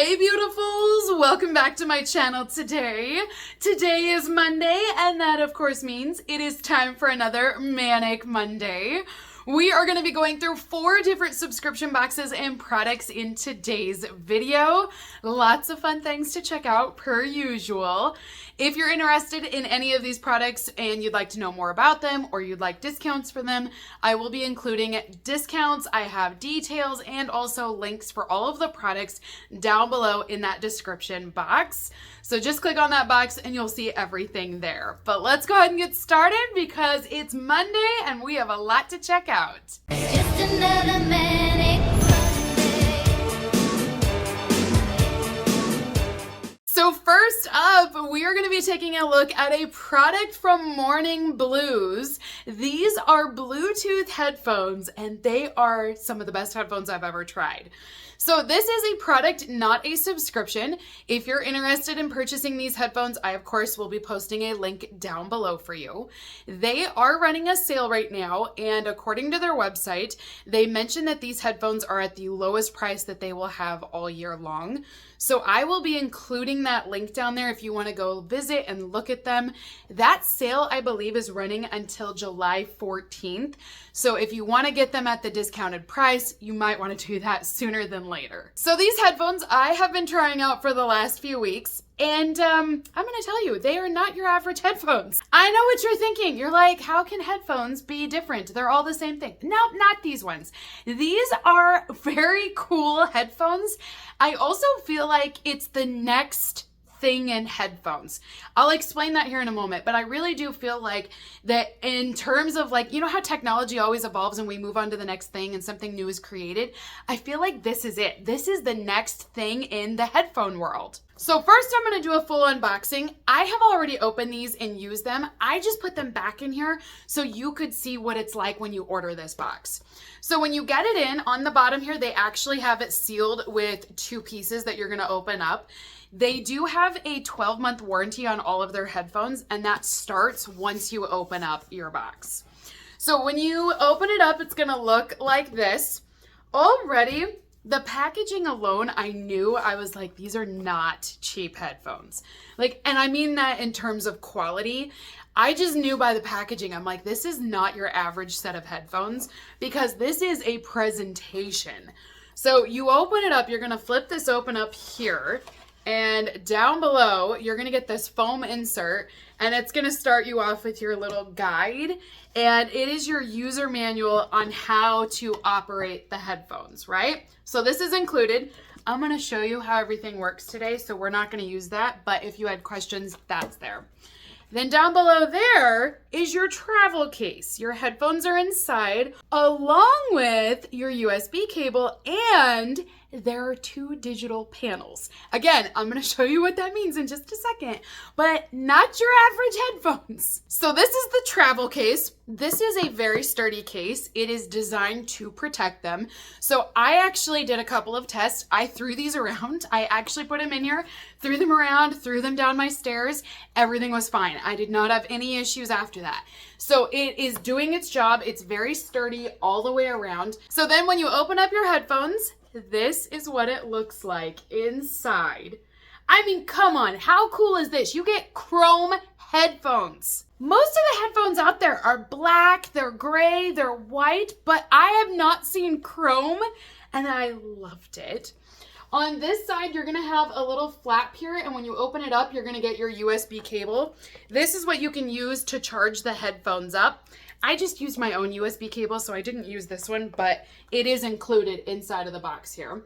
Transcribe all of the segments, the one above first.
Hey beautifuls, welcome back to my channel today. Today is Monday, and that of course means it is time for another Manic Monday. We are going to be going through 4 different subscription boxes and products in today's video. Lots of fun things to check out per usual. If you're interested in any of these products and you'd like to know more about them or you'd like discounts for them, I will be including discounts. I have details and also links for all of the products down below in that description box. So just click on that box and you'll see everything there. But let's go ahead and get started because it's Monday and we have a lot to check out. It's just another Manic Monday. So first up, we are going to be taking a look at a product from MorningBlues. These are Bluetooth headphones and they are some of the best headphones I've ever tried. So this is a product, not a subscription. If you're interested in purchasing these headphones, I of course will be posting a link down below for you. They are running a sale right now, and according to their website, they mention that these headphones are at the lowest price that they will have all year long. So I will be including that link down there if you want to go visit and look at them. That sale, I believe, is running until July 14th. So if you want to get them at the discounted price, you might want to do that sooner than later. So these headphones I have been trying out for the last few weeks. And I'm going to tell you, they are not your average headphones. I know what you're thinking. You're like, how can headphones be different? They're all the same thing. No, not these ones. These are very cool headphones. I also feel like it's the next thing in headphones. I'll explain that here in a moment, but I really do feel like that in terms of like, you know how technology always evolves and we move on to the next thing and something new is created? I feel like this is it. This is the next thing in the headphone world. So first I'm going to do a full unboxing. I have already opened these and used them. I just put them back in here so you could see what it's like when you order this box. So when you get it in, on the bottom here, they actually have it sealed with 2 pieces that you're going to open up. They do have a 12-month warranty on all of their headphones, and that starts once you open up your box. So when you open it up, it's going to look like this. Already, the packaging alone, I knew, I was like, these are not cheap headphones. Like, and I mean that in terms of quality. I just knew by the packaging, I'm like, this is not your average set of headphones because this is a presentation. So you open it up, you're going to flip this open up here. And down below, you're going to get this foam insert, and it's going to start you off with your little guide. And it is your user manual on how to operate the headphones, right? So this is included. I'm going to show you how everything works today, so we're not going to use that. But if you had questions, that's there. Then down below there is your travel case. Your headphones are inside, along with your USB cable, and there are 2 digital panels. Again, I'm going to show you what that means in just a second, but not your average headphones. So this is the travel case. This is a very sturdy case. It is designed to protect them. So I actually did a couple of tests. I threw these around. I actually put them in here, threw them around, threw them down my stairs. Everything was fine. I did not have any issues after that. So it is doing its job. It's very sturdy all the way around. So then when you open up your headphones, this is what it looks like inside. I mean, come on, how cool is this? You get chrome headphones. Most of the headphones out there are black, they're gray, they're white, but I have not seen chrome, and I loved it. On this side, you're gonna have a little flap here, and when you open it up, you're gonna get your USB cable. This is what you can use to charge the headphones up. I just used my own USB cable, so I didn't use this one, but it is included inside of the box here.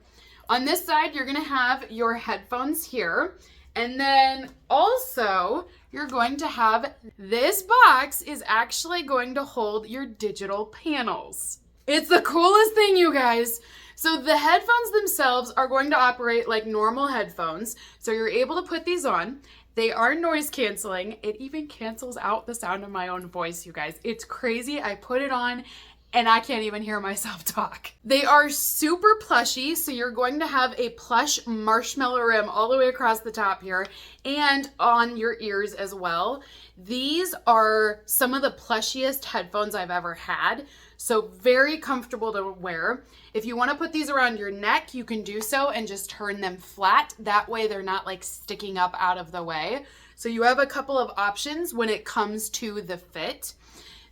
On this side, you're gonna have your headphones here, and then also you're going to have this box is actually going to hold your digital panels. It's the coolest thing, you guys. So the headphones themselves are going to operate like normal headphones, so you're able to put these on. They are noise canceling. It even cancels out the sound of my own voice, you guys. It's crazy. I put it on and I can't even hear myself talk. They are super plushy, so you're going to have a plush marshmallow rim all the way across the top here and on your ears as well. These are some of the plushiest headphones I've ever had. So very comfortable to wear. If you want to put these around your neck, you can do so and just turn them flat. That way they're not like sticking up out of the way. So you have a couple of options when it comes to the fit.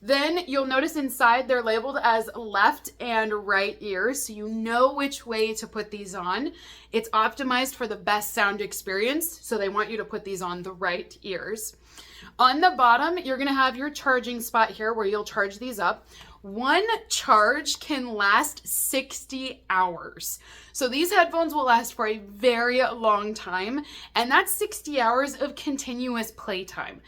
Then you'll notice inside they're labeled as left and right ears, so you know which way to put these on. It's optimized for the best sound experience, so they want you to put these on the right ears. On the bottom, you're gonna have your charging spot here where you'll charge these up. One charge can last 60 hours. So these headphones will last for a very long time, and that's 60 hours of continuous playtime.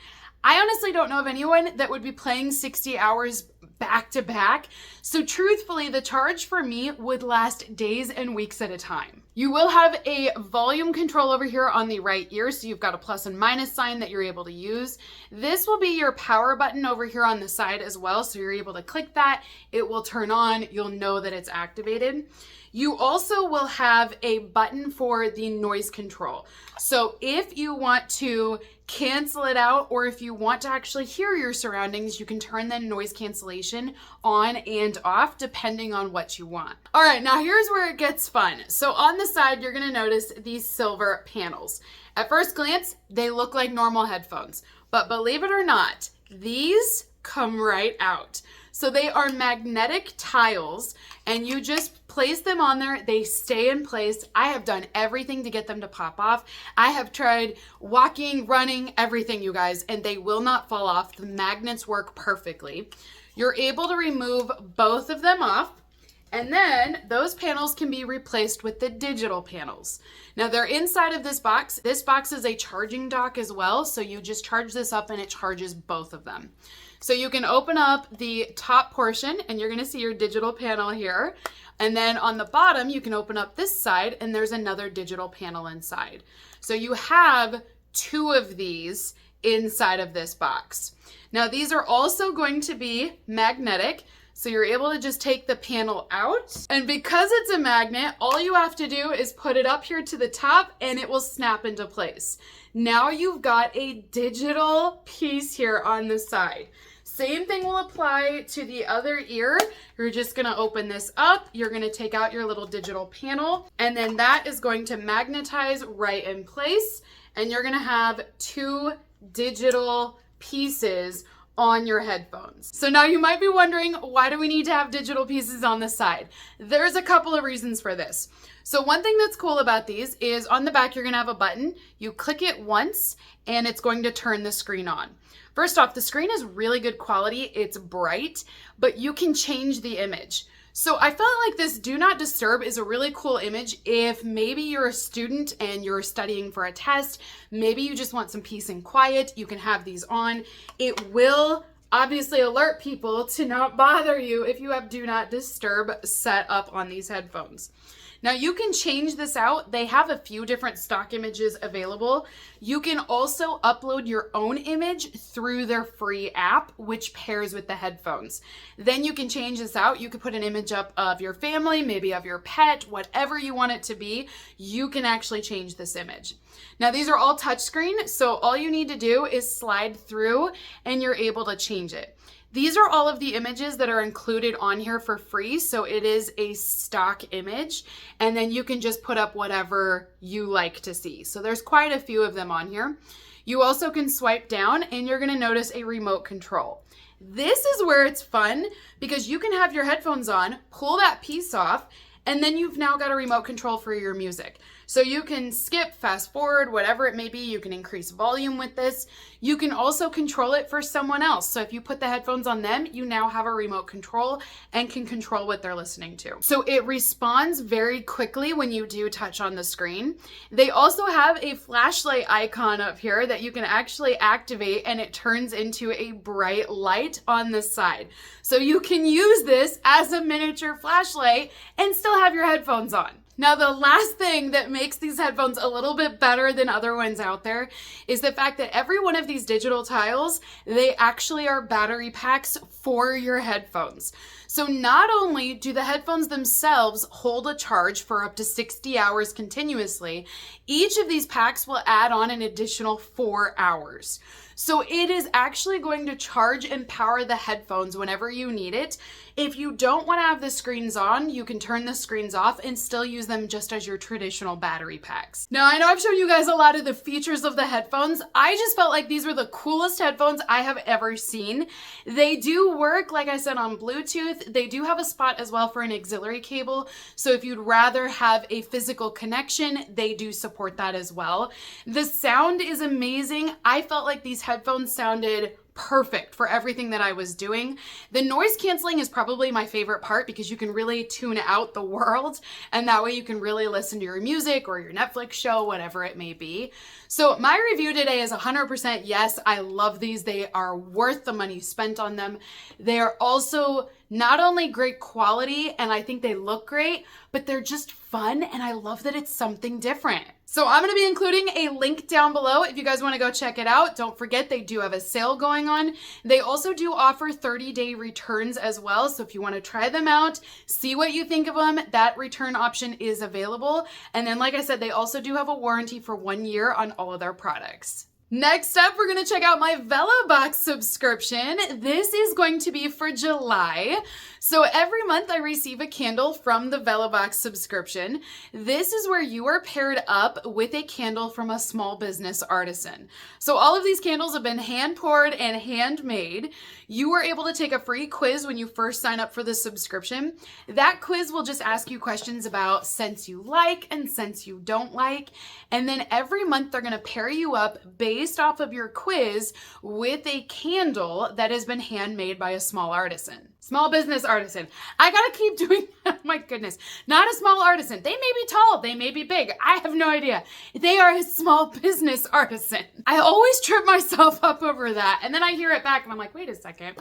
I honestly don't know of anyone that would be playing 60 hours back to back. So truthfully, the charge for me would last days and weeks at a time. You will have a volume control over here on the right ear, so you've got a plus and minus sign that you're able to use. This will be your power button over here on the side as well, so you're able to click that. It will turn on. You'll know that it's activated. You also will have a button for the noise control. So if you want to cancel it out, or if you want to actually hear your surroundings, you can turn the noise cancellation on and off depending on what you want. All right, now here's where it gets fun. So on the side, you're gonna notice these silver panels. At first glance, they look like normal headphones, but believe it or not, these come right out. So they are magnetic tiles, and you just place them on there. They stay in place. I have done everything to get them to pop off. I have tried walking, running, everything, you guys, and they will not fall off. The magnets work perfectly. You're able to remove both of them off, and then those panels can be replaced with the digital panels. Now they're inside of this box. This box is a charging dock as well, so you just charge this up and it charges both of them. So you can open up the top portion and you're gonna see your digital panel here. And then on the bottom, you can open up this side and there's another digital panel inside. So you have two of these inside of this box. Now these are also going to be magnetic. So you're able to just take the panel out. And because it's a magnet, all you have to do is put it up here to the top and it will snap into place. Now you've got a digital piece here on the side. Same thing will apply to the other ear. You're just gonna open this up. You're gonna take out your little digital panel, and then that is going to magnetize right in place. And you're gonna have two digital pieces on your headphones. So now you might be wondering, why do we need to have digital pieces on the side? There's a couple of reasons for this. So one thing that's cool about these is on the back, you're gonna have a button. You click it once and it's going to turn the screen on. First off, the screen is really good quality. It's bright, but you can change the image. So I felt like this do not disturb is a really cool image if maybe you're a student and you're studying for a test, maybe you just want some peace and quiet, you can have these on. It will obviously alert people to not bother you if you have do not disturb set up on these headphones. Now you can change this out. They have a few different stock images available. You can also upload your own image through their free app, which pairs with the headphones. Then you can change this out. You could put an image up of your family, maybe of your pet, whatever you want it to be. You can actually change this image. Now these are all touchscreen, so all you need to do is slide through and you're able to change it. These are all of the images that are included on here for free, so it is a stock image, and then you can just put up whatever you like to see. So there's quite a few of them on here. You also can swipe down and you're gonna notice a remote control. This is where it's fun because you can have your headphones on, pull that piece off, and then you've now got a remote control for your music. So you can skip, fast forward, whatever it may be. You can increase volume with this. You can also control it for someone else. So if you put the headphones on them, you now have a remote control and can control what they're listening to. So it responds very quickly when you do touch on the screen. They also have a flashlight icon up here that you can actually activate and it turns into a bright light on the side. So you can use this as a miniature flashlight and still have your headphones on. Now, the last thing that makes these headphones a little bit better than other ones out there is the fact that every one of these digital tiles, they actually are battery packs for your headphones. So not only do the headphones themselves hold a charge for up to 60 hours continuously, each of these packs will add on an additional 4 hours. So it is actually going to charge and power the headphones whenever you need it. If you don't want to have the screens on, you can turn the screens off and still use them just as your traditional battery packs. Now, I know I've shown you guys a lot of the features of the headphones. I just felt like these were the coolest headphones I have ever seen. They do work, like I said, on Bluetooth. They do have a spot as well for an auxiliary cable. So if you'd rather have a physical connection, they do support that as well. The sound is amazing. I felt like these headphones sounded perfect for everything that I was doing. The noise canceling is probably my favorite part because you can really tune out the world, and that way you can really listen to your music or your Netflix show, whatever it may be. So my review today is 100% yes. I love these. They are worth the money spent on them. They are also not only great quality, and I think they look great, but they're just fun, and I love that it's something different. So I'm going to be including a link down below if you guys want to go check it out. Don't forget, they do have a sale going on. They also do offer 30-day returns as well. So if you want to try them out, see what you think of them, that return option is available. And then, like I said, they also do have a warranty for 1 year on all of their products. Next up, we're going to check out my Vellabox subscription. This is going to be for July. So every month I receive a candle from the Vellabox subscription. This is where you are paired up with a candle from a small business artisan. So all of these candles have been hand poured and handmade. You are able to take a free quiz when you first sign up for the subscription. That quiz will just ask you questions about scents you like and scents you don't like. And then every month they're going to pair you up based off of your quiz with a candle that has been handmade by a small artisan. Small business artisan. I gotta keep doing that. My goodness. Not a small artisan. They may be tall. They may be big. I have no idea. They are a small business artisan. I always trip myself up over that. And then I hear it back and I'm like, wait a second.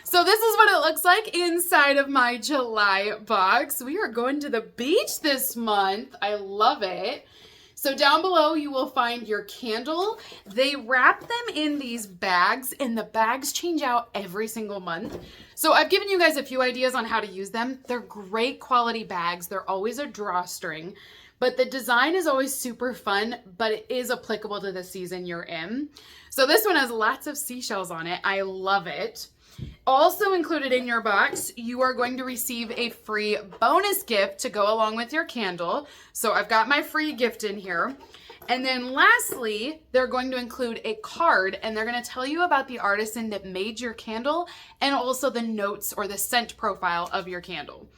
So this is what it looks like inside of my July box. We are going to the beach this month. I love it. So down below, you will find your candle. They wrap them in these bags, and the bags change out every single month. So I've given you guys a few ideas on how to use them. They're great quality bags. They're always a drawstring, but the design is always super fun, but it is applicable to the season you're in. So this one has lots of seashells on it. I love it. Also included in your box, you are going to receive a free bonus gift to go along with your candle. So I've got my free gift in here. And then lastly, they're going to include a card, and they're going to tell you about the artisan that made your candle and also the notes or the scent profile of your candle.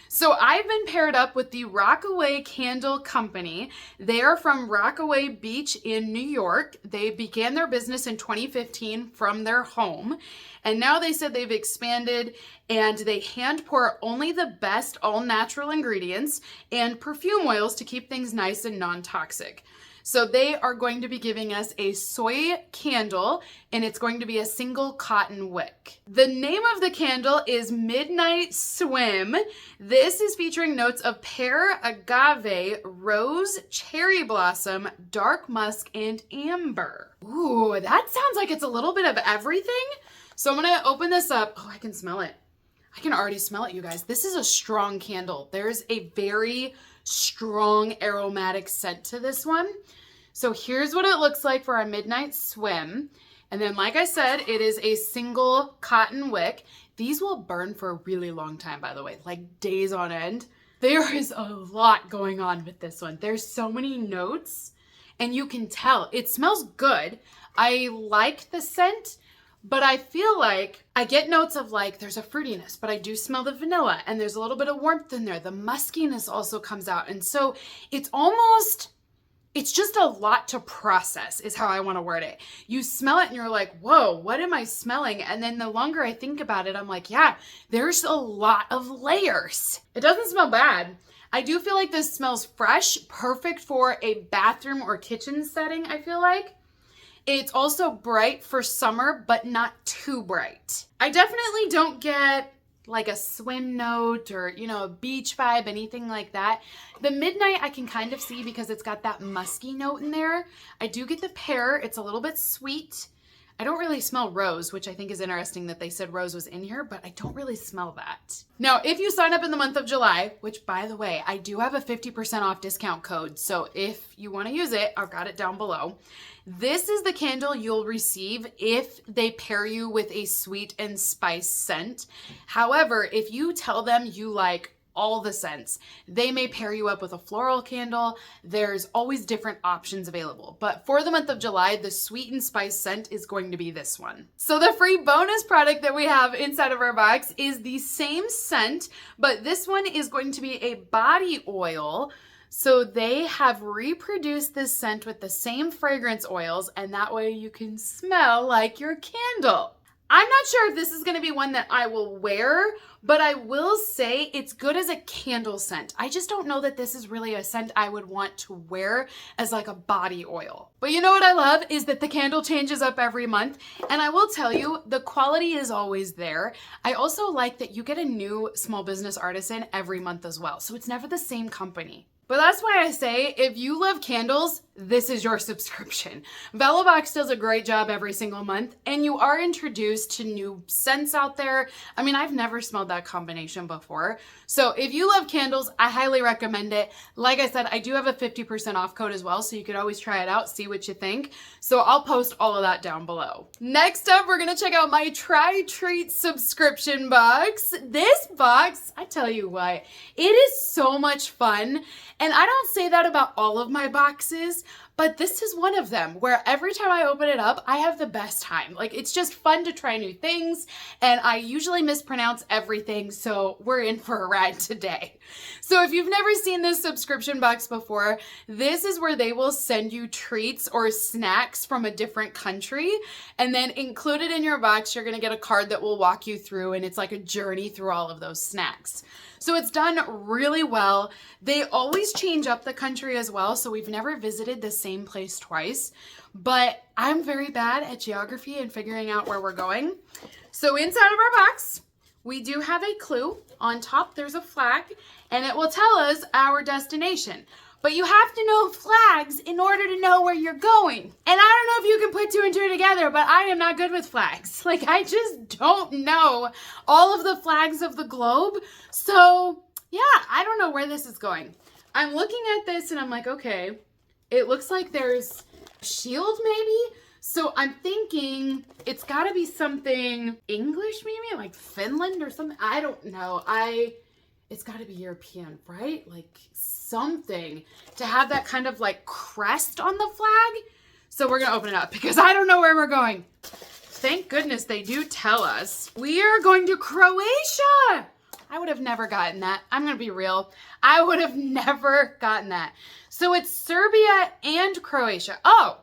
So I've been paired up with the Rockaway Candle Company. They are from Rockaway Beach in New York. They began their business in 2015 from their home. And now they said they've expanded and they hand pour only the best all natural ingredients and perfume oils to keep things nice and non-toxic. So they are going to be giving us a soy candle, and it's going to be a single cotton wick. The name of the candle is Midnight Swim. This is featuring notes of pear, agave, rose, cherry blossom, dark musk, and amber. Ooh, that sounds like it's a little bit of everything. So I'm gonna open this up. Oh, I can smell it. I can already smell it, you guys. This is a strong candle. There's a very strong aromatic scent to this one. So here's what it looks like for our Midnight Swim. And then, like I said, it is a single cotton wick. These will burn for a really long time, by the way, like days on end. There is a lot going on with this one. There's so many notes, and you can tell it smells good. I like the scent, but I feel like I get notes of like there's a fruitiness, but I do smell the vanilla, and there's a little bit of warmth in there. The muskiness also comes out. And so it's just a lot to process is how I want to word it. You smell it and you're like, whoa, what am I smelling? And then the longer I think about it, I'm like, yeah, there's a lot of layers. It doesn't smell bad. I do feel like this smells fresh, perfect for a bathroom or kitchen setting, I feel like. It's also bright for summer, but not too bright. I definitely don't get like a swim note or, you know, a beach vibe, anything like that. The midnight I can kind of see because it's got that musky note in there. I do get the pear. It's a little bit sweet. I don't really smell rose, which I think is interesting that they said rose was in here, but I don't really smell that. Now, if you sign up in the month of July, which by the way, I do have a 50% off discount code. So if you want to use it, I've got it down below. This is the candle you'll receive if they pair you with a sweet and spice scent. However, if you tell them you like all the scents, they may pair you up with a floral candle. There's always different options available. But for the month of July, the sweet and spice scent is going to be this one. So the free bonus product that we have inside of our box is the same scent, but this one is going to be a body oil. So they have reproduced this scent with the same fragrance oils, and that way you can smell like your candle. I'm not sure if this is going to be one that I will wear, but I will say it's good as a candle scent. I just don't know that this is really a scent I would want to wear as like a body oil. But you know what I love is that the candle changes up every month, and I will tell you, the quality is always there. I also like that you get a new small business artisan every month as well, so it's never the same company. But that's why I say, if you love candles, this is your subscription. Vellabox does a great job every single month, and you are introduced to new scents out there. I mean, I've never smelled that combination before. So if you love candles, I highly recommend it. Like I said, I do have a 50% off code as well, so you could always try it out, see what you think. So I'll post all of that down below. Next up, we're gonna check out my Try Treat subscription box. This box, I tell you what, it is so much fun. And I don't say that about all of my boxes, but this is one of them where every time I open it up, I have the best time. Like, it's just fun to try new things, and I usually mispronounce everything, so we're in for a ride today. So if you've never seen this subscription box before, this is where they will send you treats or snacks from a different country, and then included in your box, you're gonna get a card that will walk you through, and it's like a journey through all of those snacks. So it's done really well. They always change up the country as well, so we've never visited the same place twice, but I'm very bad at geography and figuring out where we're going. So inside of our box, we do have a clue. On top, there's a flag, and it will tell us our destination. But you have to know flags in order to know where you're going. And I don't know if you can put two and two together, but I am not good with flags. Like, I just don't know all of the flags of the globe. So yeah, I don't know where this is going. I'm looking at this and I'm like, okay, it looks like there's a shield maybe. So I'm thinking it's gotta be something English maybe, like Finland or something. I don't know. It's gotta be European, right? Like something to have that kind of like crest on the flag. So we're gonna open it up because I don't know where we're going. Thank goodness they do tell us. We are going to Croatia. I would have never gotten that. I'm gonna be real. I would have never gotten that. So it's Serbia and Croatia. Oh,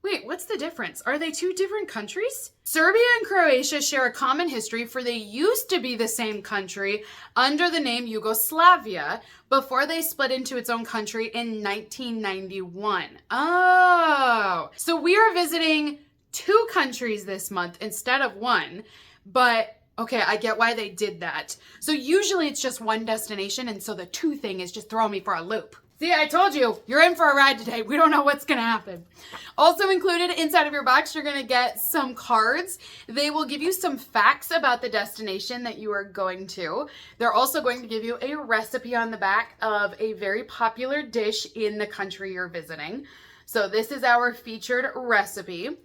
wait, what's the difference? Are they two different countries? Serbia and Croatia share a common history, for they used to be the same country under the name Yugoslavia before they split into its own country in 1991. Oh, so we are visiting two countries this month instead of one, but okay, I get why they did that. So usually it's just one destination, and so the two thing is just throwing me for a loop. See, I told you, you're in for a ride today. We don't know what's gonna happen. Also included inside of your box, you're gonna get some cards. They will give you some facts about the destination that you are going to. They're also going to give you a recipe on the back of a very popular dish in the country you're visiting. So this is our featured recipe.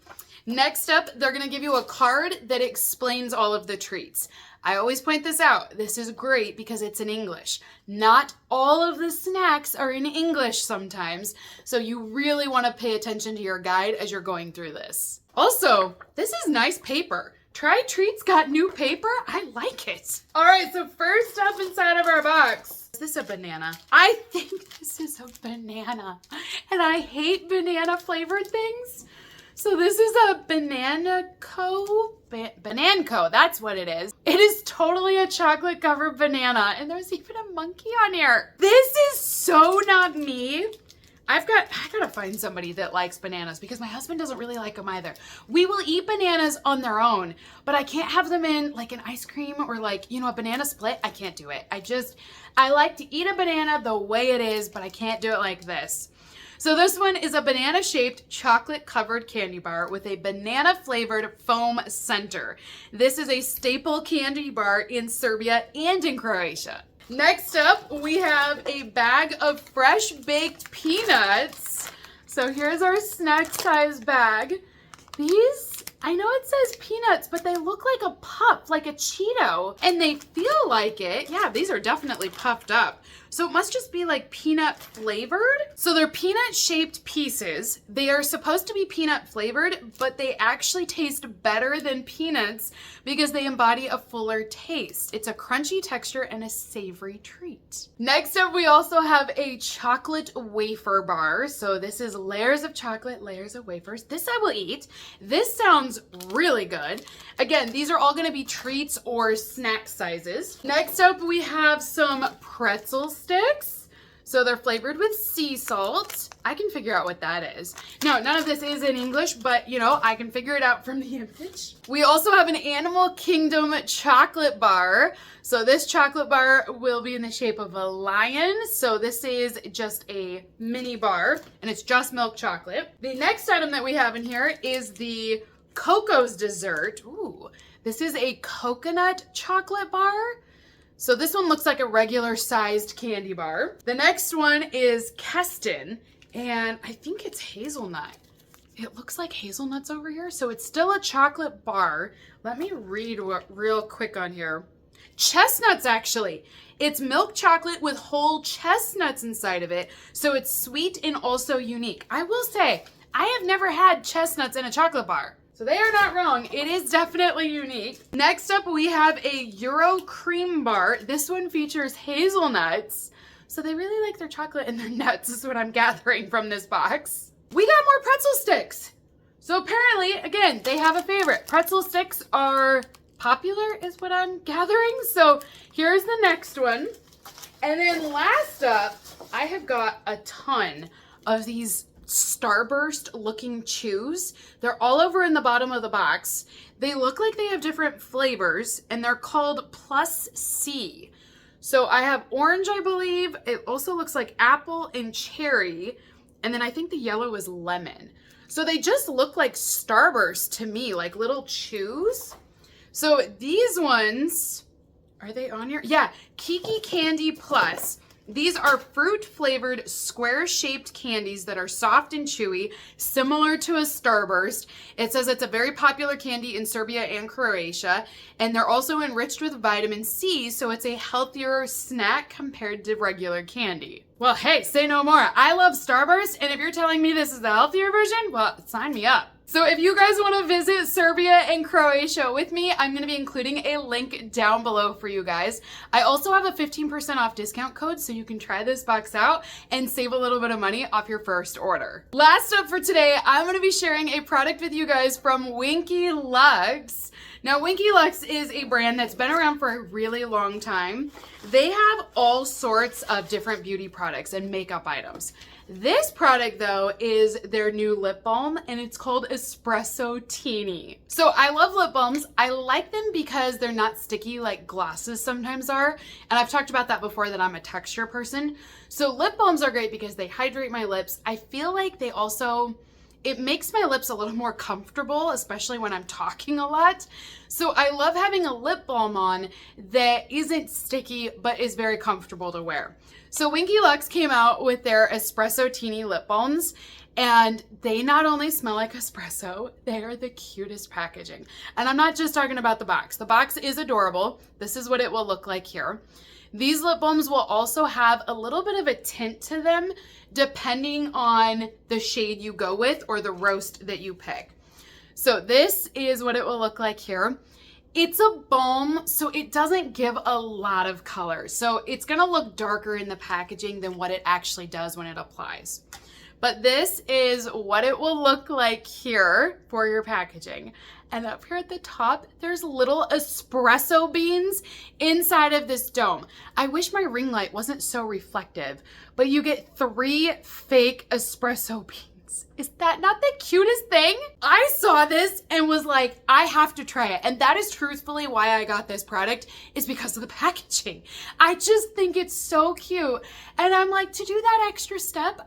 Next up, they're gonna give you a card that explains all of the treats. I always point this out. This is great because it's in English. Not all of the snacks are in English sometimes, so you really want to pay attention to your guide as you're going through this. Also, this is nice paper. Try Treats got new paper. I like it. All right, so first up inside of our box. Is this a banana? I think this is a banana, and I hate banana flavored things. So this is a Bananaco, that's what it is. It is totally a chocolate covered banana, and there's even a monkey on here. This is so not me. I gotta find somebody that likes bananas because my husband doesn't really like them either. We will eat bananas on their own, but I can't have them in like an ice cream or like, you know, a banana split. I can't do it. I like to eat a banana the way it is, but I can't do it like this. So this one is a banana-shaped chocolate-covered candy bar with a banana-flavored foam center. This is a staple candy bar in Serbia and in Croatia. Next up, we have a bag of fresh baked peanuts. So here's our snack size bag. These, I know it says peanuts, but they look like a puff, like a Cheeto, and they feel like it. Yeah, these are definitely puffed up. So it must just be like peanut flavored. So they're peanut shaped pieces. They are supposed to be peanut flavored, but they actually taste better than peanuts because they embody a fuller taste. It's a crunchy texture and a savory treat. Next up, we also have a chocolate wafer bar. So this is layers of chocolate, layers of wafers. This I will eat. This sounds really good. Again, these are all gonna be treats or snack sizes. Next up, we have some pretzel sticks. So they're flavored with sea salt. I can figure out what that is. No, none of this is in English, but you know, I can figure it out from the image. We also have an Animal Kingdom chocolate bar. So this chocolate bar will be in the shape of a lion. So this is just a mini bar and it's just milk chocolate. The next item that we have in here is the Coco's dessert. Ooh, this is a coconut chocolate bar. So this one looks like a regular sized candy bar. The next one is Keston, and I think it's hazelnut. It looks like hazelnuts over here, so it's still a chocolate bar. Let me read real quick on here. Chestnuts, actually. It's milk chocolate with whole chestnuts inside of it, so it's sweet and also unique. I will say, I have never had chestnuts in a chocolate bar. So they are not wrong. It is definitely unique. Next up, we have a Euro cream bar. This one features hazelnuts. So they really like their chocolate and their nuts is what I'm gathering from this box. We got more pretzel sticks. So apparently, again, they have a favorite. Pretzel sticks are popular is what I'm gathering. So here's the next one. And then last up, I have got a ton of these Starburst looking chews. They're all over in the bottom of the box. They look like they have different flavors and they're called Plus C. So I have orange, I believe. It also looks like apple and cherry. And then I think the yellow is lemon. So they just look like Starburst to me, like little chews. So these ones, are they on here? Yeah, Kiki Candy Plus. These are fruit-flavored, square-shaped candies that are soft and chewy, similar to a Starburst. It says it's a very popular candy in Serbia and Croatia, and they're also enriched with vitamin C, so it's a healthier snack compared to regular candy. Well, hey, say no more. I love Starburst, and if you're telling me this is the healthier version, well, sign me up. So if you guys want to visit Serbia and Croatia with me, I'm going to be including a link down below for you guys. I also have a 15% off discount code so you can try this box out and save a little bit of money off your first order. Last up for today, I'm going to be sharing a product with you guys from Winky Lux. Now, Winky Lux is a brand that's been around for a really long time. They have all sorts of different beauty products and makeup items. This product, though, is their new lip balm, and it's called Espresso Teeny. So I love lip balms. I like them because they're not sticky like glosses sometimes are. And I've talked about that before, that I'm a texture person. So lip balms are great because they hydrate my lips. I feel like they also, it makes my lips a little more comfortable, especially when I'm talking a lot. So I love having a lip balm on that isn't sticky, but is very comfortable to wear. So Winky Lux came out with their Espresso Teeny lip balms, and they not only smell like espresso, they are the cutest packaging. And I'm not just talking about the box. The box is adorable. This is what it will look like here. These lip balms will also have a little bit of a tint to them depending on the shade you go with or the roast that you pick. So this is what it will look like here. It's a balm, so it doesn't give a lot of color. So it's gonna look darker in the packaging than what it actually does when it applies. But this is what it will look like here for your packaging. And up here at the top, there's little espresso beans inside of this dome. I wish my ring light wasn't so reflective, but you get 3 fake espresso beans. Is that not the cutest thing? I saw this and was like, I have to try it. And that is truthfully why I got this product, is because of the packaging. I just think it's so cute. And I'm like, to do that extra step,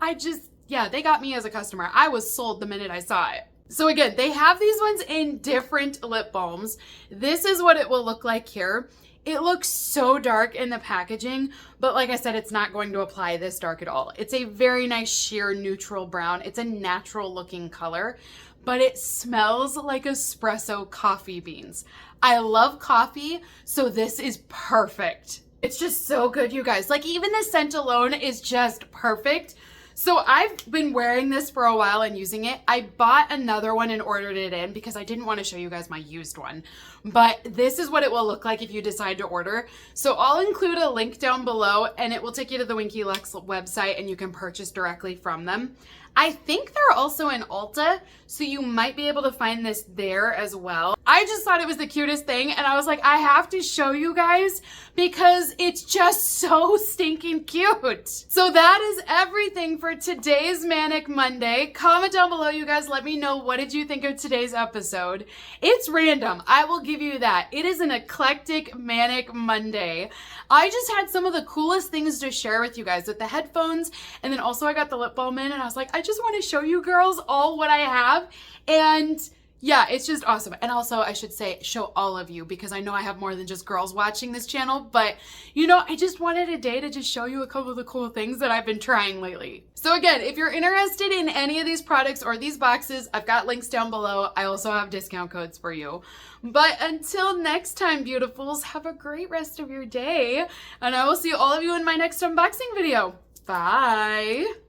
yeah, they got me as a customer. I was sold the minute I saw it. So again, they have these ones in different lip balms. This is what it will look like here. It looks so dark in the packaging, but like I said, it's not going to apply this dark at all. It's a very nice sheer neutral brown. It's a natural looking color, but it smells like espresso coffee beans. I love coffee, so this is perfect. It's just so good, you guys. Like, even the scent alone is just perfect. So I've been wearing this for a while and using it. I bought another one and ordered it in because I didn't want to show you guys my used one. But this is what it will look like if you decide to order. So I'll include a link down below and it will take you to the Winky Lux website and you can purchase directly from them. I think they're also in Ulta, so you might be able to find this there as well. I just thought it was the cutest thing, and I was like, I have to show you guys because it's just so stinking cute. So that is everything for today's Manic Monday. Comment down below, you guys. Let me know, what did you think of today's episode? It's random. I will give you that. It is an eclectic Manic Monday. I just had some of the coolest things to share with you guys with the headphones, and then also I got the lip balm in, and I was like, I just want to show you girls all what I have. And yeah, it's just awesome. And also, I should say, show all of you, because I know I have more than just girls watching this channel, but you know, I just wanted a day to just show you a couple of the cool things that I've been trying lately. So again, if you're interested in any of these products or these boxes, I've got links down below. I also have discount codes for you. But until next time, beautifuls, have a great rest of your day, and I will see all of you in my next unboxing video. Bye.